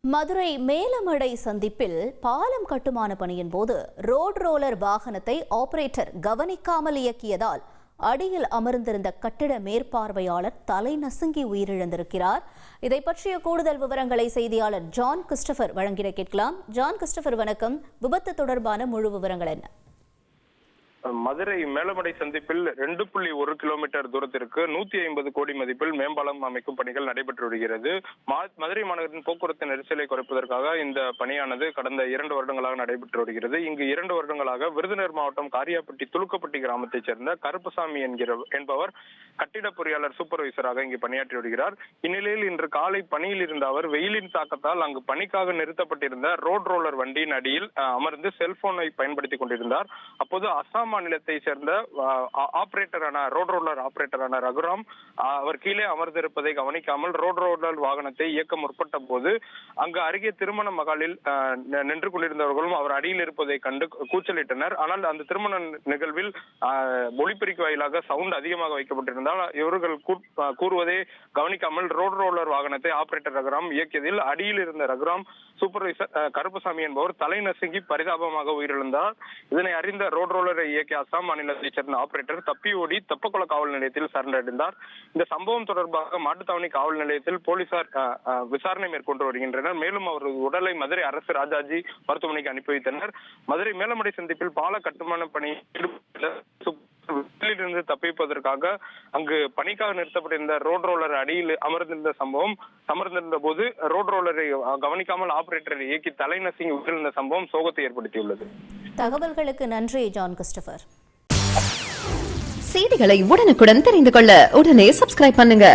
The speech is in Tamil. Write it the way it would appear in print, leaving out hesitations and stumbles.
மதுரை மேலமடை சந்திப்பில் பாலம் கட்டுமான பணியின் போது ரோட் ரோலர் வாகனத்தை ஆபரேட்டர் கவனிக்காமல் இயக்கியதால் அடியில் அமர்ந்திருந்த கட்டிட மேற்பார்வையாளர் தலை நசுங்கி உயிரிழந்திருக்கிறார். இதை பற்றிய கூடுதல் விவரங்களை செய்தியாளர் ஜான் கிறிஸ்டபர் வழங்கிட கேட்கலாம். ஜான் கிறிஸ்டபர், வணக்கம். விபத்து தொடர்பான முழு விவரங்கள் என்ன? மதுரை மேலமடை சந்திப்பில் 2.1 கிலோமீட்டர் தூரத்திற்கு 150 கோடி மதிப்பில் மேம்பாலம் அமைக்கும் பணிகள் நடைபெற்று வருகிறது. மதுரை மாநகரின் போக்குவரத்து நெரிசலை குறைப்பதற்காக இந்த பணியானது கடந்த 2 வருடங்களாக நடைபெற்று வருகிறது. இங்கு 2 வருடங்களாக விருதுநகர் மாவட்டம் காரியாப்பட்டி துலுக்கப்பட்டி கிராமத்தைச் சேர்ந்த கருப்பசாமி என்பவர் கட்டிட பொறியாளர் சூப்பர்வைசராக இங்கு பணியாற்றி வருகிறார். இந்நிலையில் இன்று காலை பணியில் இருந்த அவர் வெயிலின் தாக்கத்தால் அங்கு பணிக்காக நிறுத்தப்பட்டிருந்த ரோட் ரோலர் வண்டியின் அடியில் அமர்ந்து செல்போனை பயன்படுத்திக் கொண்டிருந்தார். அப்போது அசாம் மாநிலத்தை சேர்ந்த ஆபரேட்டரான ரோட் ரோலர் ஆபரேட்டரான ரகுராம் அவர் கீழே அமர்ந்திருப்பதை கவனிக்காமல் ரோட் ரோலர் வாகனத்தை இயக்க முற்பட்ட போது அங்கு அருகே திருமண மகாலில் நின்று கொண்டிருந்தவர்களும் அவர் அடியில் இருப்பதை கண்டு கூச்சலிட்டனர். ஆனால் அந்த திருமண நிகழ்வில் ஒலிபெருக்கி வாயிலாக சவுண்ட் அதிகமாக வைக்கப்பட்டிருந்தால் இவர்கள் கூறுவதை கவனிக்காமல் ரோட் ரோலர் வாகனத்தை ஆபரேட்டர் ரகுராம் இயக்கியதில் அடியில் இருந்த ரகுராம் சூப்பர்வைசர் கருப்பசாமி என்பவர் தலை நசுங்கி பரிதாபமாக உயிரிழந்தார். இதனை அறிந்த ரோட் ரோலரை இயக்கிய அசாம் மாநிலத்தைச் சேர்ந்த ஆபரேட்டர் தப்பி ஓடி தெப்பக்குளம் காவல் நிலையத்தில் சரணடைந்தார். இந்த சம்பவம் தொடர்பாக மாட்டுத்தாவணி காவல் நிலையத்தில் போலீசார் விசாரணை மேற்கொண்டு வருகின்றனர். மேலும் அவரது உடலை மதுரை அரசு ராஜாஜி மருத்துவமனைக்கு அனுப்பி வைத்தனர். மதுரை மேலமடை சந்திப்பில் பால கட்டுமான பணி இருந்து தப்பிப்பதற்காக அங்கு பணிக்காக நிறுத்தப்பட்டிருந்த ரோட் ரோலர் அடியில் அமர்ந்திருந்த போது ரோட் ரோலரை கவனிக்காமல் ஆபரேட்டரை இயக்கி தலை நசுங்கி உயிரிழந்த சம்பவம் சோகத்தை ஏற்படுத்தியுள்ளது. தகவல்களுக்கு நன்றி ஜான் கிறிஸ்டபர். செய்திகளை உடனுக்குடன் தெரிந்து கொள்ள உடனே சப்ஸ்கிரைப் பண்ணுங்க.